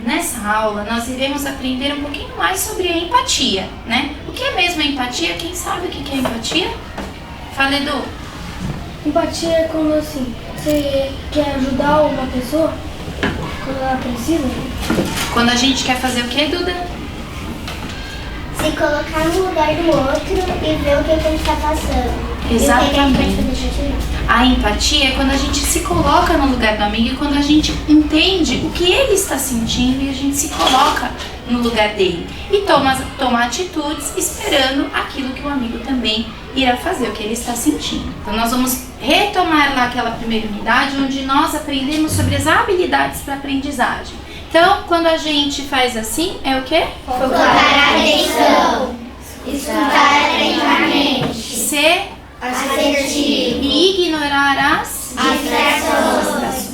nessa aula nós iremos aprender um pouquinho mais sobre a empatia, né? O que é mesmo a empatia? Quem sabe o que é empatia? Fala, Edu. Empatia é quando assim, você quer ajudar uma pessoa quando ela precisa. Quando a gente quer fazer o que, Duda? Se colocar no lugar do outro e ver o que ele está passando. Exatamente. A empatia é quando a gente se coloca no lugar do amigo e quando a gente entende o que ele está sentindo e a gente se coloca no lugar dele e toma atitudes esperando aquilo que o amigo também irá fazer, o que ele está sentindo. Então nós vamos retomar lá aquela primeira unidade onde nós aprendemos sobre as habilidades para aprendizagem. Então, quando a gente faz assim, é o quê? Focar a atenção, escutar atentamente, Ser assertivo e ignorar as distrações.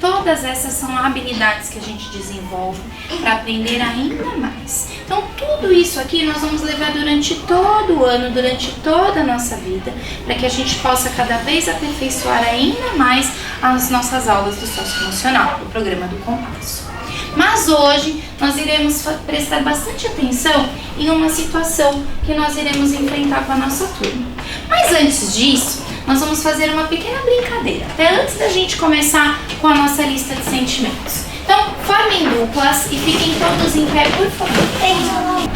Todas essas são habilidades que a gente desenvolve para aprender ainda mais. Então, tudo isso aqui nós vamos levar durante todo o ano, durante toda a nossa vida, para que a gente possa cada vez aperfeiçoar ainda mais as nossas aulas do socioemocional, do programa do Compasso. Mas hoje nós iremos prestar bastante atenção em uma situação que nós iremos enfrentar com a nossa turma. Mas antes disso, nós vamos fazer uma pequena brincadeira, até antes da gente começar com a nossa lista de sentimentos. Então, formem duplas e fiquem todos em pé, por favor.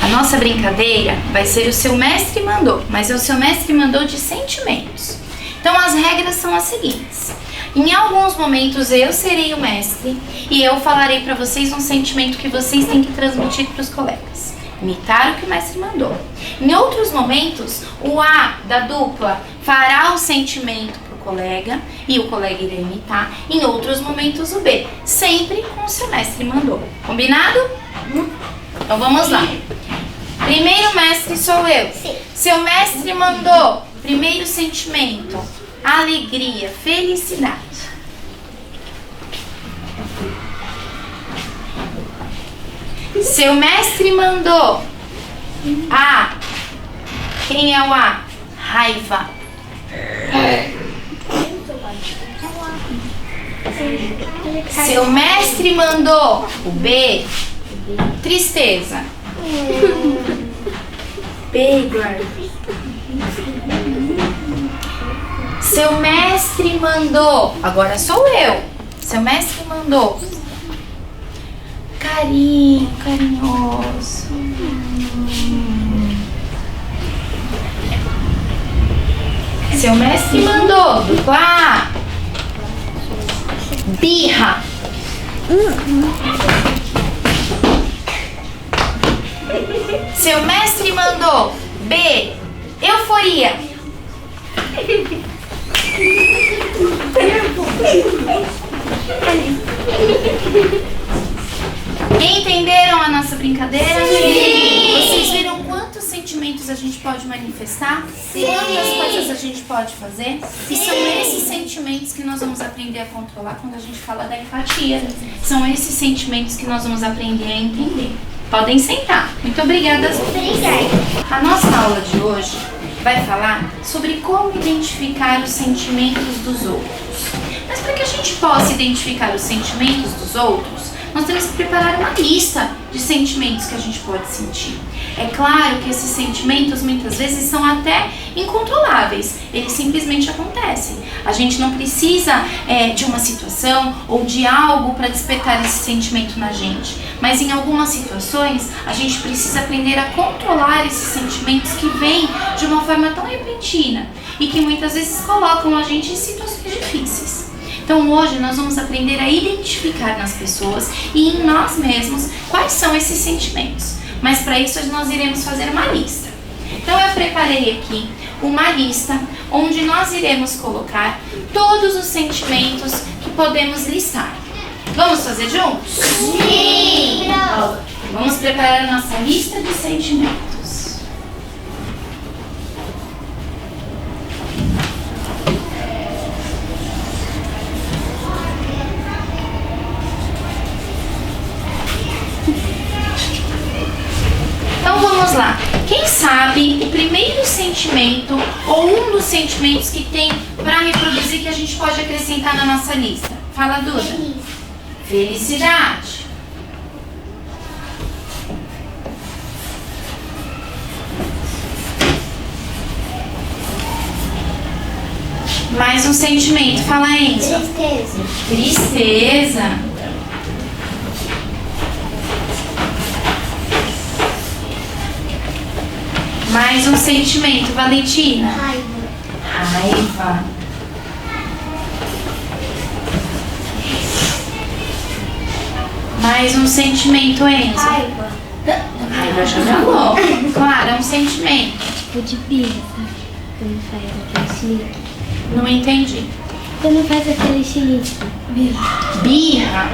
A nossa brincadeira vai ser o seu mestre mandou, mas é o seu mestre mandou de sentimentos. Então, as regras são as seguintes. Em alguns momentos eu serei o mestre e eu falarei para vocês um sentimento que vocês têm que transmitir para os colegas. Imitar o que o mestre mandou. Em outros momentos, o A da dupla fará o sentimento para o colega e o colega irá imitar. Em outros momentos, o B, sempre com o seu mestre mandou. Combinado? Então vamos lá. Primeiro mestre sou eu. Sim. Seu mestre mandou. Primeiro sentimento. Alegria, felicidade. Seu mestre mandou. A. Quem é o A? Raiva. Seu mestre mandou. O B. Tristeza. B. Seu mestre mandou, agora sou eu. Seu mestre mandou carinho, carinhoso. Seu mestre mandou dupla birra. Seu mestre mandou B, euforia. Entenderam a nossa brincadeira? Sim! Vocês viram quantos sentimentos a gente pode manifestar? Sim! Quantas coisas a gente pode fazer? Sim! E são esses sentimentos que nós vamos aprender a controlar quando a gente fala da empatia. São esses sentimentos que nós vamos aprender a entender. Podem sentar. Muito obrigada. A nossa aula de hoje vai falar sobre como identificar os sentimentos dos outros. Mas para que a gente possa identificar os sentimentos dos outros, nós temos que preparar uma lista de sentimentos que a gente pode sentir. É claro que esses sentimentos muitas vezes são até incontroláveis, eles simplesmente acontecem. A gente não precisa de uma situação ou de algo para despertar esse sentimento na gente, mas em algumas situações a gente precisa aprender a controlar esses sentimentos que vêm de uma forma tão repentina e que muitas vezes colocam a gente em situações difíceis. Então hoje nós vamos aprender a identificar nas pessoas e em nós mesmos quais são esses sentimentos. Mas para isso nós iremos fazer uma lista. Então eu preparei aqui uma lista onde nós iremos colocar todos os sentimentos que podemos listar. Vamos fazer juntos? Sim! Vamos preparar a nossa lista de sentimentos. Então vamos lá. Quem sabe o primeiro sentimento ou um dos sentimentos que tem para reproduzir que a gente pode acrescentar na nossa lista? Fala, Duda. Felicidade. Mais um sentimento. Fala, Enzo. Tristeza. Tristeza. Mais um sentimento. Valentina. Raiva. Raiva. Mais um sentimento, Enzo. Raiva. Raiva já falou. Claro, é um sentimento. Tipo de birra, sabe? Quando faz aquele chilique. Não entendi. Quando faz aquele chilique. Birra. Birra.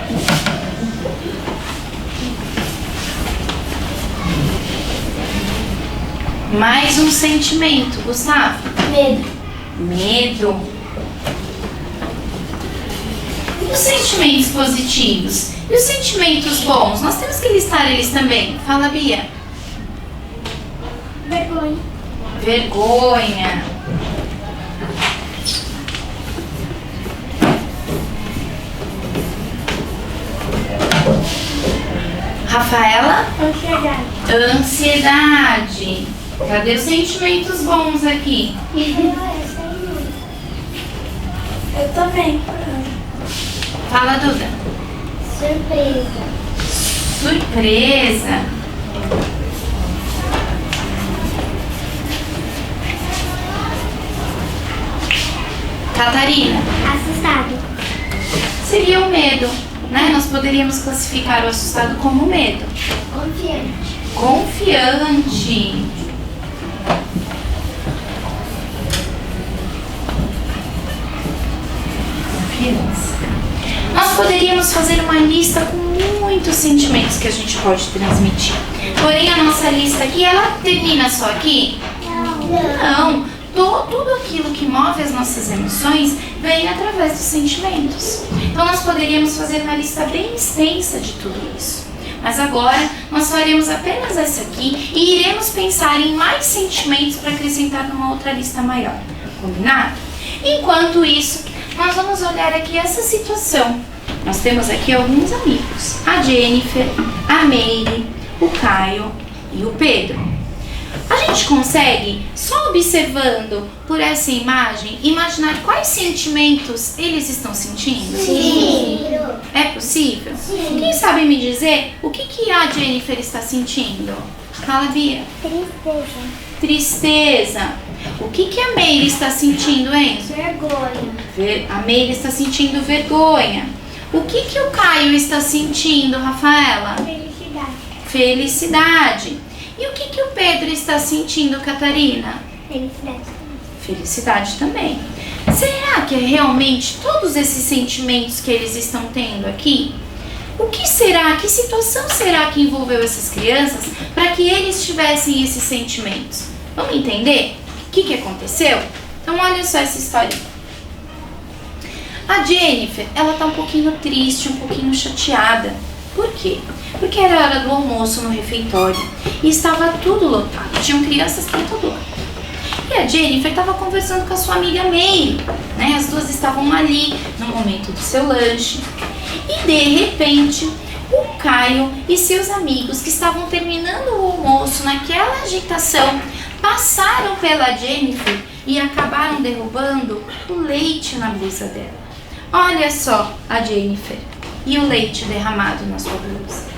Mais um sentimento, Gustavo. Medo. Medo. E os sentimentos positivos? E os sentimentos bons? Nós temos que listar eles também. Fala, Bia. Vergonha. Vergonha. Rafaela? Ansiedade. Ansiedade. Cadê os sentimentos bons aqui? Eu também. Fala, Duda. Surpresa. Surpresa. Catarina. Assustado. Seria o medo, né? Nós poderíamos classificar o assustado como medo. Confiante. Confiante. Confiança. Nós poderíamos fazer uma lista com muitos sentimentos que a gente pode transmitir. Porém, a nossa lista aqui, ela termina só aqui? Não. Tudo aquilo que move as nossas emoções vem através dos sentimentos. Então, nós poderíamos fazer uma lista bem extensa de tudo isso. Mas agora, nós faremos apenas essa aqui e iremos pensar em mais sentimentos para acrescentar numa outra lista maior. Combinado? Enquanto isso, nós vamos olhar aqui essa situação. Nós temos aqui alguns amigos. A Jennifer, a Meire, o Caio e o Pedro. A gente consegue, só observando por essa imagem, imaginar quais sentimentos eles estão sentindo? Sim. É possível? Sim. Quem sabe me dizer o que a Jennifer está sentindo? Fala, Bia. Tristeza. Tristeza. O que a Meire está sentindo, Enzo? Vergonha. A Meire está sentindo vergonha. O que o Caio está sentindo, Rafaela? Felicidade. Felicidade. E o que o Pedro está sentindo, Catarina? Felicidade. Felicidade também. Será que é realmente todos esses sentimentos que eles estão tendo aqui? O que será, que situação será que envolveu essas crianças para que eles tivessem esses sentimentos? Vamos entender o que aconteceu? Então olha só essa história. A Jennifer, ela tá um pouquinho triste, um pouquinho chateada. Por quê? Porque era hora do almoço no refeitório e estava tudo lotado. Tinham crianças para todo lado. E a Jennifer estava conversando com a sua amiga Meire, né? As duas estavam ali no momento do seu lanche. E de repente, o Caio e seus amigos que estavam terminando o almoço naquela agitação passaram pela Jennifer e acabaram derrubando o leite na blusa dela. Olha só a Jennifer e o leite derramado na sua blusa.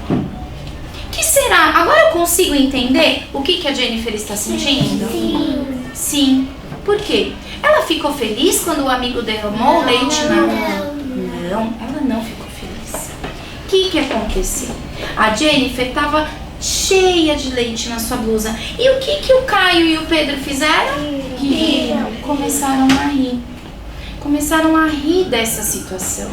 Que será? Agora eu consigo entender o que a Jennifer está sentindo? Sim. Sim. Por quê? Ela ficou feliz quando o amigo derramou o leite na... Não, ela não ficou feliz. O que aconteceu? A Jennifer estava cheia de leite na sua blusa. E o que o Caio e o Pedro fizeram? Riram. Começaram a rir. Começaram a rir dessa situação.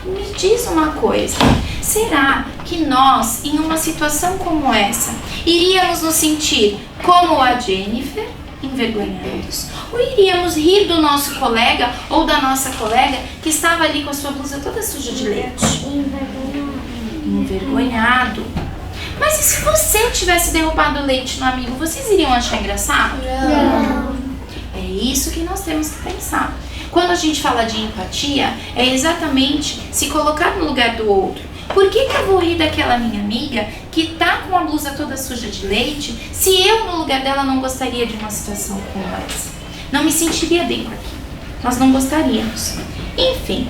Me diz uma coisa, será que nós, em uma situação como essa, iríamos nos sentir como a Jennifer, envergonhados? Ou iríamos rir do nosso colega ou da nossa colega que estava ali com a sua blusa toda suja de leite? Envergonhado. Mas e se você tivesse derrubado o leite no amigo, vocês iriam achar engraçado? Não. É isso que nós temos que pensar. Quando a gente fala de empatia, é exatamente se colocar no lugar do outro. Por que eu vou rir daquela minha amiga que tá com a blusa toda suja de leite, se eu no lugar dela não gostaria de uma situação como essa? Não me sentiria bem com aquilo. Nós não gostaríamos. Enfim,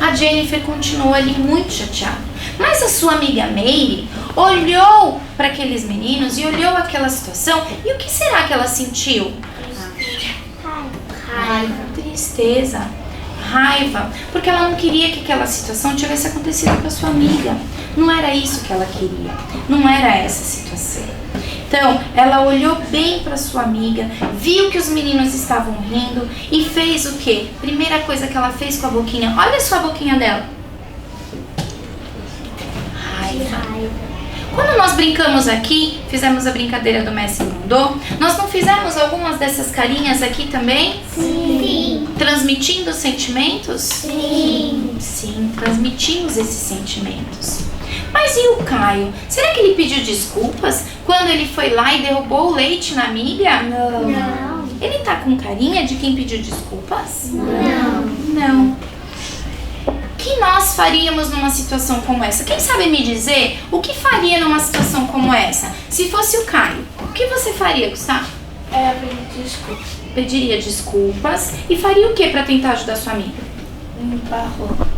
a Jennifer continuou ali muito chateada. Mas a sua amiga Mary olhou para aqueles meninos e olhou aquela situação. E o que será que ela sentiu? Raiva, tristeza, raiva, porque ela não queria que aquela situação tivesse acontecido com a sua amiga. Não era isso que ela queria, não era essa situação. Então, ela olhou bem para sua amiga, viu que os meninos estavam rindo e fez o quê? Primeira coisa que ela fez com a boquinha, olha só a boquinha dela. Raiva. Quando nós brincamos aqui, fizemos a brincadeira do Messi Rondô, nós não fizemos algumas dessas carinhas aqui também? Sim. Transmitindo sentimentos? Sim. Sim, transmitimos esses sentimentos. Mas e o Caio? Será que ele pediu desculpas quando ele foi lá e derrubou o leite na amiga? Não. Ele tá com carinha de quem pediu desculpas? Não. Não. O que nós faríamos numa situação como essa? Quem sabe me dizer o que faria numa situação como essa? Se fosse o Caio, o que você faria, Gustavo? Pedir desculpa. Pediria desculpas e faria o que para tentar ajudar sua amiga? Limpar a roupa.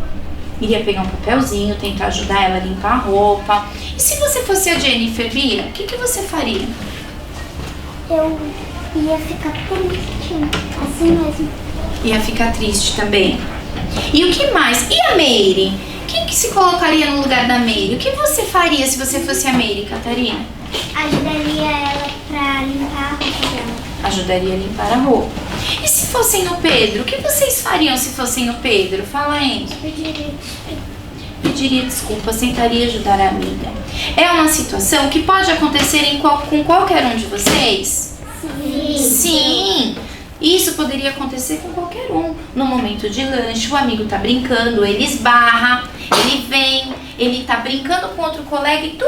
Iria pegar um papelzinho, tentar ajudar ela a limpar a roupa. E se você fosse a Jennifer, Bia, o que você faria? Eu ia ficar triste, assim mesmo. Ia ficar triste também. E o que mais? E a Mary? Quem que se colocaria no lugar da Mary? O que você faria se você fosse a Mary, Catarina? Ajudaria ela pra limpar a roupa dela. Ajudaria a limpar a roupa. E se fossem no Pedro? O que vocês fariam se fossem no Pedro? Fala, Enzo. Pediria desculpas, tentaria ajudar a amiga. É uma situação que pode acontecer com qualquer um de vocês? Sim. Sim. Isso poderia acontecer com qualquer um. No momento de lanche, o amigo tá brincando, ele esbarra, ele vem, ele tá brincando com outro colega e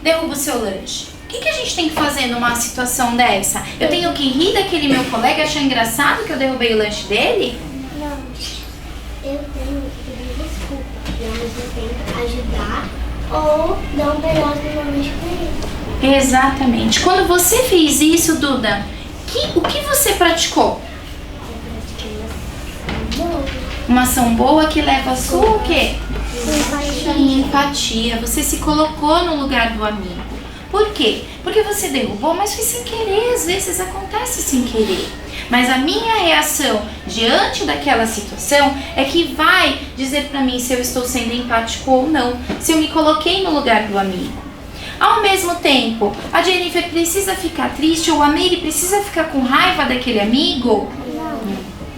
derruba o seu lanche. O que a gente tem que fazer numa situação dessa? Eu tenho que rir daquele meu colega e achar engraçado que eu derrubei o lanche dele? Não. Eu tenho que pedir desculpa e ao mesmo tempo ajudar ou dar um pedaço do meu lanche pra ele. Exatamente. Quando você fez isso, Duda, o que você praticou? Uma ação boa que leva a sua o quê? Empatia. Você se colocou no lugar do amigo. Por quê? Porque você derrubou, mas foi sem querer. Às vezes acontece sem querer. Mas a minha reação diante daquela situação é que vai dizer pra mim se eu estou sendo empático ou não. Se eu me coloquei no lugar do amigo. Ao mesmo tempo, a Jennifer precisa ficar triste ou a Mary precisa ficar com raiva daquele amigo?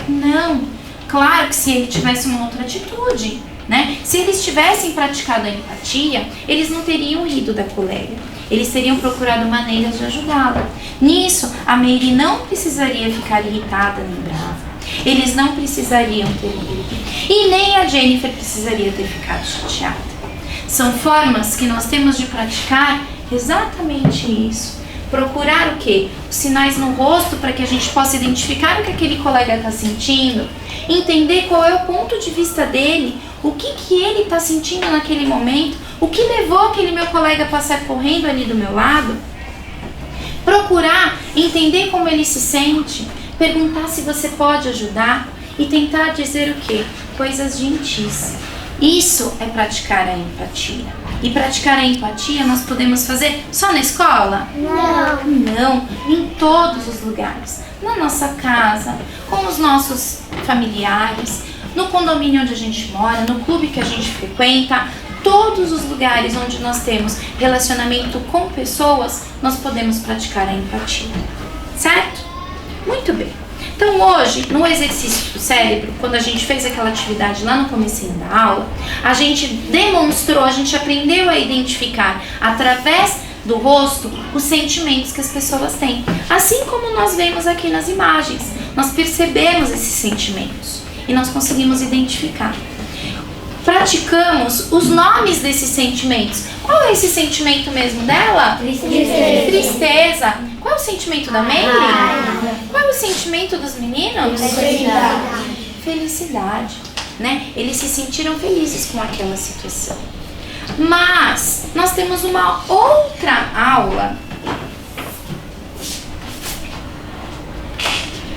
Não. Claro que se ele tivesse uma outra atitude, né? Se eles tivessem praticado a empatia, eles não teriam rido da colega. Eles teriam procurado maneiras de ajudá-la. Nisso, a Mary não precisaria ficar irritada nem brava. Eles não precisariam ter rido. E nem a Jennifer precisaria ter ficado chateada. São formas que nós temos de praticar exatamente isso. Procurar o quê? Os sinais no rosto para que a gente possa identificar o que aquele colega está sentindo, entender qual é o ponto de vista dele, o que ele está sentindo naquele momento, o que levou aquele meu colega a passar correndo ali do meu lado. Procurar entender como ele se sente, perguntar se você pode ajudar e tentar dizer o quê? Coisas gentis. Isso é praticar a empatia. E praticar a empatia nós podemos fazer só na escola? Não. Não, em todos os lugares. Na nossa casa, com os nossos familiares, no condomínio onde a gente mora, no clube que a gente frequenta, todos os lugares onde nós temos relacionamento com pessoas, nós podemos praticar a empatia. Certo? Muito bem. Então hoje, no exercício do cérebro, quando a gente fez aquela atividade lá no comecinho da aula, a gente demonstrou, a gente aprendeu a identificar através do rosto os sentimentos que as pessoas têm. Assim como nós vemos aqui nas imagens, nós percebemos esses sentimentos e nós conseguimos identificar. Praticamos os nomes desses sentimentos. Qual é esse sentimento mesmo dela? Tristeza. Tristeza. Qual é o sentimento da Mary? Raiva. Qual é o sentimento dos meninos? Felicidade. Felicidade, né? Eles se sentiram felizes com aquela situação. Mas nós temos uma outra aula,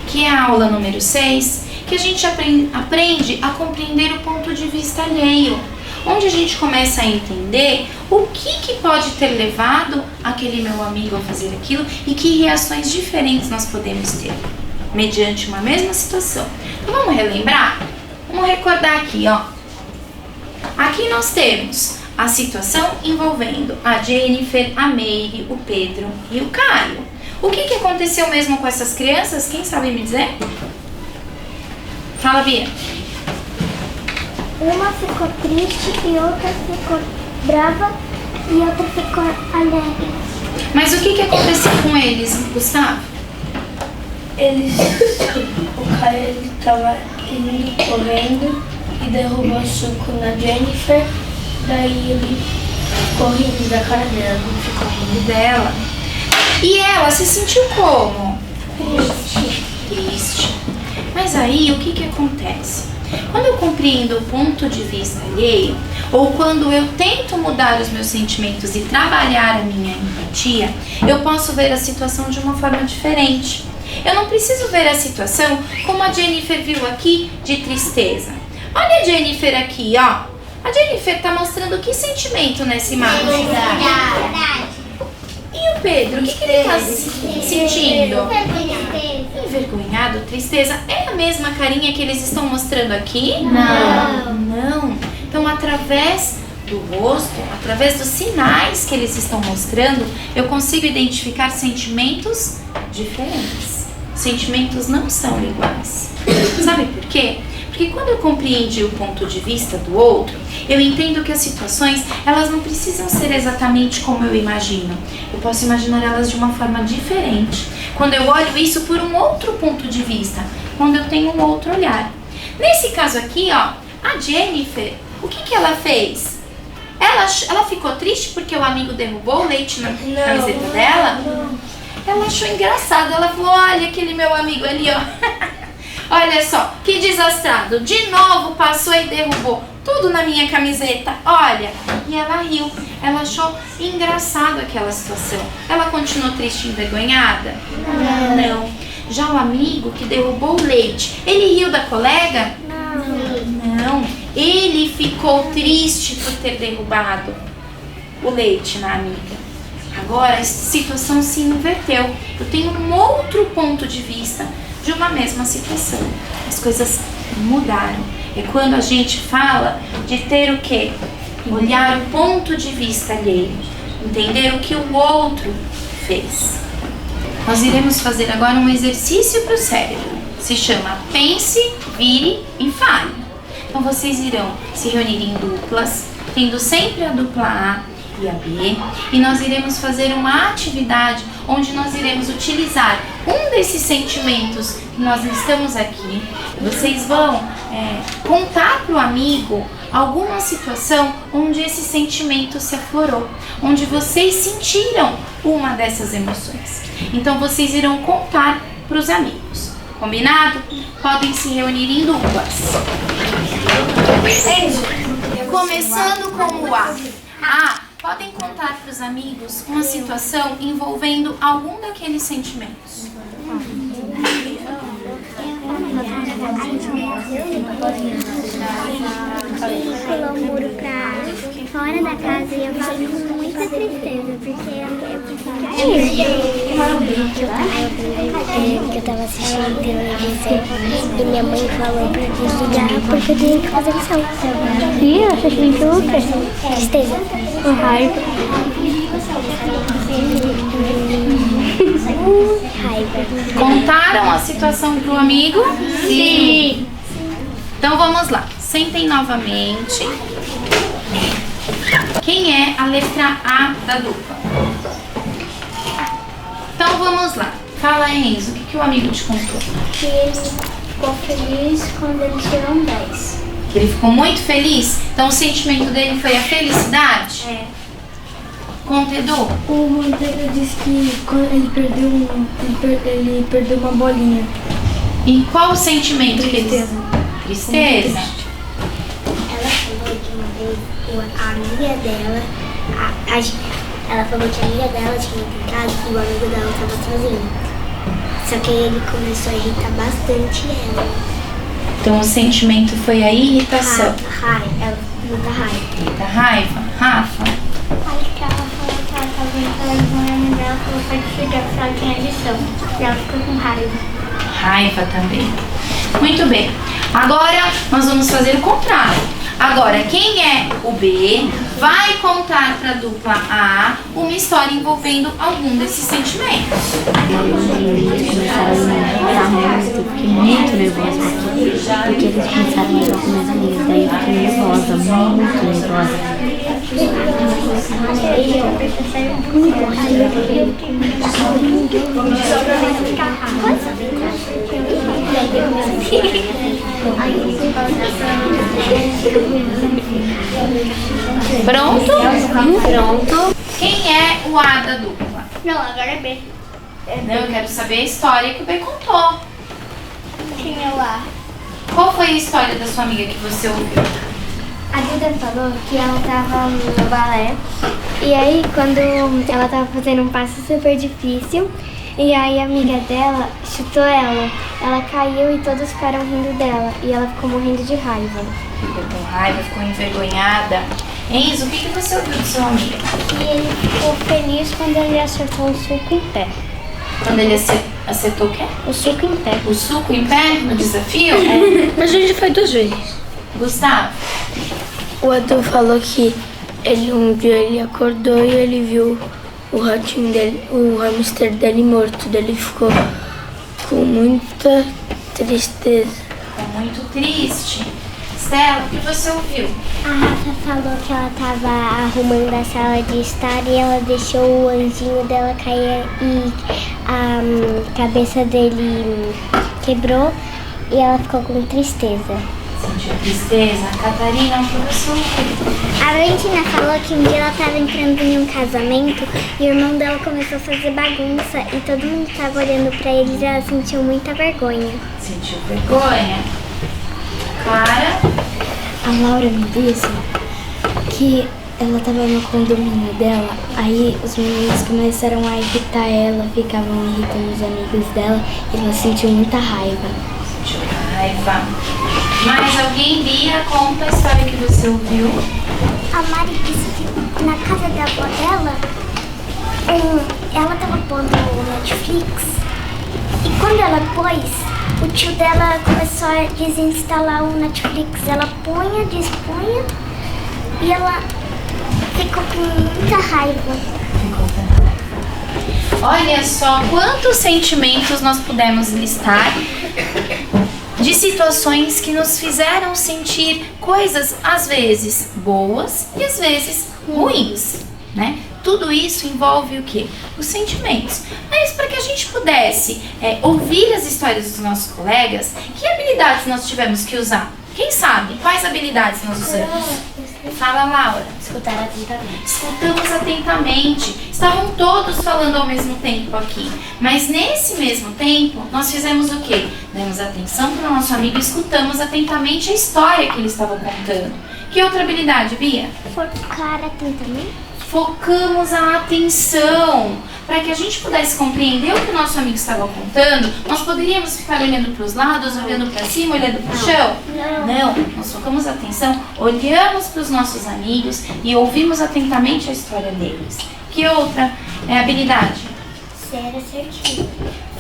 que é a aula número 6, que a gente aprende a compreender o ponto de vista alheio, onde a gente começa a entender o que pode ter levado aquele meu amigo a fazer aquilo e que reações diferentes nós podemos ter mediante uma mesma situação. Então vamos relembrar? Vamos recordar aqui, ó. Aqui nós temos a situação envolvendo a Jennifer, a Meire, o Pedro e o Caio. O que aconteceu mesmo com essas crianças? Quem sabe me dizer? Fala, Bia. Uma ficou triste e outra ficou brava e outra ficou alegre. Mas o que aconteceu com eles, Gustavo? O Caio ele tava indo correndo e derrubou o suco na Jennifer. Daí ele ficou rindo da cara dela, não ficou rindo Dela. E ela se sentiu como? Triste. Mas aí o que acontece? Quando eu compreendo o ponto de vista alheio, ou quando eu tento mudar os meus sentimentos e trabalhar a minha empatia, eu posso ver a situação de uma forma diferente. Eu não preciso ver a situação como a Jennifer viu aqui, de tristeza. Olha a Jennifer aqui, ó. A Jennifer tá mostrando que sentimento nessa imagem? Verdade. E o Pedro, o que ele tá sentindo? Envergonhado, tristeza. É a mesma carinha que eles estão mostrando aqui? Não. Então, através do rosto, através dos sinais que eles estão mostrando, eu consigo identificar sentimentos diferentes. Sentimentos não são iguais. Sabe por quê? Porque quando eu compreendi o ponto de vista do outro, eu entendo que as situações, elas não precisam ser exatamente como eu imagino. Eu posso imaginar elas de uma forma diferente. Quando eu olho isso por um outro ponto de vista, quando eu tenho um outro olhar. Nesse caso aqui, ó, a Jennifer, o que ela fez? Ela ficou triste porque o amigo derrubou o leite na camiseta dela? Ela achou engraçado, ela falou, olha aquele meu amigo ali, ó. Olha só, que desastrado. De novo passou e derrubou tudo na minha camiseta. Olha. E ela riu. Ela achou engraçado aquela situação. Ela continuou triste e envergonhada? Não. Já o amigo que derrubou o leite, ele riu da colega? Não. Ele ficou triste por ter derrubado o leite na amiga. Agora a situação se inverteu. Eu tenho um outro ponto de vista de uma mesma situação. As coisas mudaram. É quando a gente fala de ter o quê? Olhar o ponto de vista alheio. Entender o que o outro fez. Nós iremos fazer agora um exercício para o cérebro. Se chama pense, vire e fale. Então vocês irão se reunir em duplas, tendo sempre a dupla A e a B, e nós iremos fazer uma atividade onde nós iremos utilizar um desses sentimentos que nós estamos aqui. Vocês vão contar para o amigo alguma situação onde esse sentimento se aflorou, onde vocês sentiram uma dessas emoções. Então vocês irão contar para os amigos. Combinado? Podem se reunir em duplas. Começando com o A. Podem contar para os amigos uma situação envolvendo algum daqueles sentimentos. Pulou o muro pra fora da casa e eu fiquei com muita tristeza, porque eu tava assistindo televisão e minha mãe falou pra desligar porque eu tinha que fazer lição. E eu achei super tristeza. Raiva. Contaram a situação para o amigo? Sim. Então vamos lá. Sentem novamente. Quem é a letra A da dupla? Então vamos lá. Fala, Enzo, o que o amigo te contou? Que ele ficou feliz quando ele tirou um 10. Que ele ficou muito feliz? Então o sentimento dele foi a felicidade? É. Conta, Edu. O Monteiro disse que quando ele perdeu uma bolinha. E qual o sentimento que ele... Tristeza? Ela falou que uma vez a amiga dela, ela falou que a amiga dela tinha tentado e o amigo dela estava sozinho. Só que ele começou a irritar bastante ela. Então o sentimento foi a irritação. Raiva. Ela ficou muita raiva. Muita raiva. Rafa? Aí que ela falou que ela tava indo pra lição e a mãe dela falou pra desligar porque ela tinha lição. E ela ficou com raiva. Raiva também. Muito bem. Agora nós vamos fazer o contrário. Agora, quem é o B vai contar para a dupla A uma história envolvendo algum desses sentimentos. Fiquei muito nervosa porque eles pensaram em jogar com minhas amigas. Daí eu fiquei nervosa, muito nervosa. Pronto? Pronto. Quem é o A da dupla? Não, agora é B. Não, eu quero saber a história que o B contou. Quem é o A? Qual foi a história da sua amiga que você ouviu? A Duda falou que ela tava no balé e aí quando ela tava fazendo um passo super difícil e aí a amiga dela chutou ela. Ela caiu e todos ficaram rindo dela e ela ficou morrendo de raiva. Ficou com raiva, ficou envergonhada. Enzo, o que você ouviu do seu amigo? E ele ficou feliz quando ele acertou o suco em pé. Quando ele acertou o quê? O suco em pé. O suco em pé no desafio? Mas a gente foi 2 vezes. Gustavo? O Edu falou que um dia ele acordou e ele viu o ratinho dele, o hamster dele morto. Daí ele ficou com muita tristeza. Ficou muito triste. Stella, o que você ouviu? A Rafa falou que ela tava arrumando a sala de estar e ela deixou o anjinho dela cair e a cabeça dele quebrou e ela ficou com tristeza. Sentiu tristeza. Catarina, o que você ouviu? A Valentina falou que um dia ela estava entrando em um casamento e o irmão dela começou a fazer bagunça e todo mundo estava olhando pra eles e ela sentiu muita vergonha. Sentiu vergonha. Clara? A Laura me disse que ela estava no condomínio dela, aí os meninos começaram a irritar ela, ficavam irritando os amigos dela e ela sentiu muita raiva. Sentiu raiva. Mais alguém? Bia, conta a história que você ouviu. A Mari disse que na casa da avó dela, ela estava pondo o Netflix e quando ela pôs, o tio dela começou a desinstalar o Netflix. Ela punha, dispunha e ela ficou com muita raiva. Olha só quantos sentimentos nós pudemos listar de situações que nos fizeram sentir coisas às vezes boas e às vezes ruins, né? Tudo isso envolve o quê? Os sentimentos. Mas para que a gente pudesse ouvir as histórias dos nossos colegas, que habilidades nós tivemos que usar? Quem sabe? Quais habilidades nós usamos? Fala, Laura. Escutar atentamente. Escutamos atentamente. Estavam todos falando ao mesmo tempo aqui. Mas nesse mesmo tempo, nós fizemos o quê? Demos atenção para o nosso amigo e escutamos atentamente a história que ele estava contando. Que outra habilidade, Bia? Focar atentamente. Focamos a atenção. Para que a gente pudesse compreender o que o nosso amigo estava contando, nós poderíamos ficar olhando para os lados, olhando para cima, olhando para o chão? Não, nós focamos a atenção, olhamos para os nossos amigos e ouvimos atentamente a história deles. Que outra habilidade? Ser assertivo.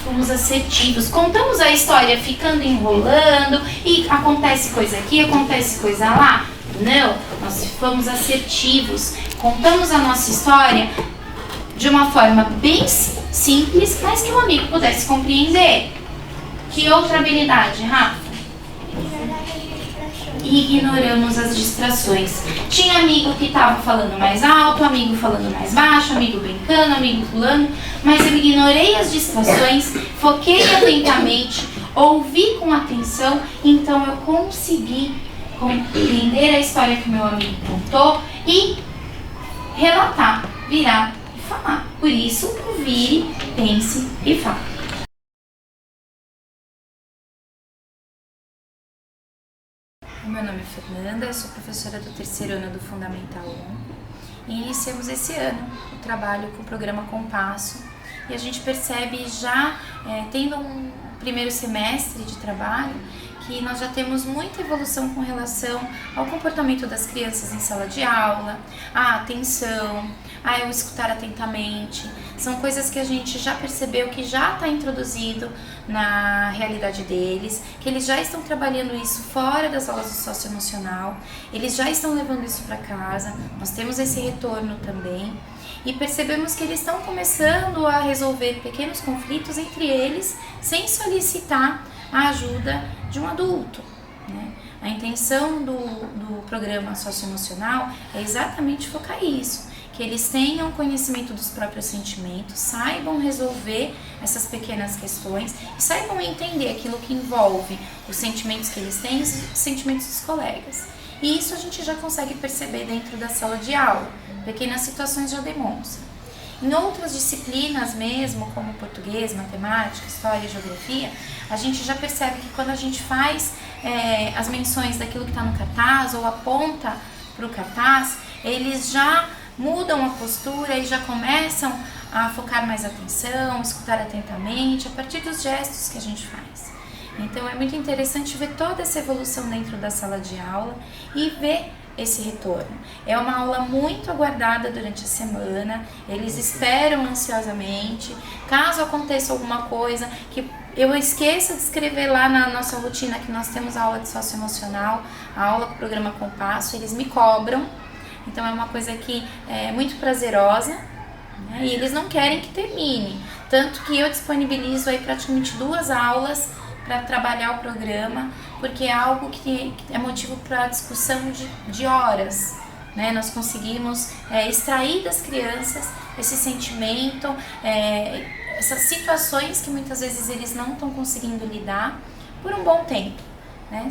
Fomos assertivos, contamos a história ficando enrolando e acontece coisa aqui, acontece coisa lá. Não, nós fomos assertivos, contamos a nossa história de uma forma bem simples, mas que o amigo pudesse compreender. Que outra habilidade, Rafa? Ignoramos as distrações. Tinha amigo que estava falando mais alto, amigo falando mais baixo, amigo brincando, amigo pulando, mas eu ignorei as distrações, foquei atentamente, ouvi com atenção, então eu consegui compreender a história que meu amigo contou e relatar, virar e falar. Por isso, vire, pense e fale. Meu nome é Fernanda, eu sou professora do 3º ano do Fundamental 1 e iniciamos esse ano o trabalho com o programa Compasso e a gente percebe já, tendo um primeiro semestre de trabalho, que nós já temos muita evolução com relação ao comportamento das crianças em sala de aula, a atenção, a eu escutar atentamente. São coisas que a gente já percebeu que já está introduzido na realidade deles, que eles já estão trabalhando isso fora das aulas do socioemocional, eles já estão levando isso para casa, nós temos esse retorno também. E percebemos que eles estão começando a resolver pequenos conflitos entre eles sem solicitar a ajuda de um adulto, né? A intenção do programa socioemocional é exatamente focar isso, que eles tenham conhecimento dos próprios sentimentos, saibam resolver essas pequenas questões e saibam entender aquilo que envolve os sentimentos que eles têm e os sentimentos dos colegas. E isso a gente já consegue perceber dentro da sala de aula, pequenas situações já demonstram. Em outras disciplinas mesmo, como português, matemática, história e geografia, a gente já percebe que quando a gente faz as menções daquilo que está no cartaz ou aponta para o cartaz, eles já mudam a postura e já começam a focar mais atenção, escutar atentamente, a partir dos gestos que a gente faz. Então é muito interessante ver toda essa evolução dentro da sala de aula e ver esse retorno. É uma aula muito aguardada durante a semana, eles esperam ansiosamente. Caso aconteça alguma coisa que eu esqueça de escrever lá na nossa rotina que nós temos a aula de socioemocional, a aula do programa Compasso, eles me cobram. Então é uma coisa que é muito prazerosa, né? E eles não querem que termine. Tanto que eu disponibilizo aí praticamente 2 aulas para trabalhar o programa, porque é algo que é motivo para discussão de horas, né? Nós conseguimos extrair das crianças esse sentimento, essas situações que muitas vezes eles não estão conseguindo lidar por um bom tempo, né?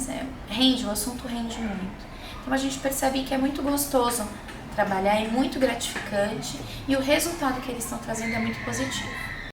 O assunto rende muito. Então a gente percebe que é muito gostoso trabalhar, é muito gratificante e o resultado que eles estão trazendo é muito positivo.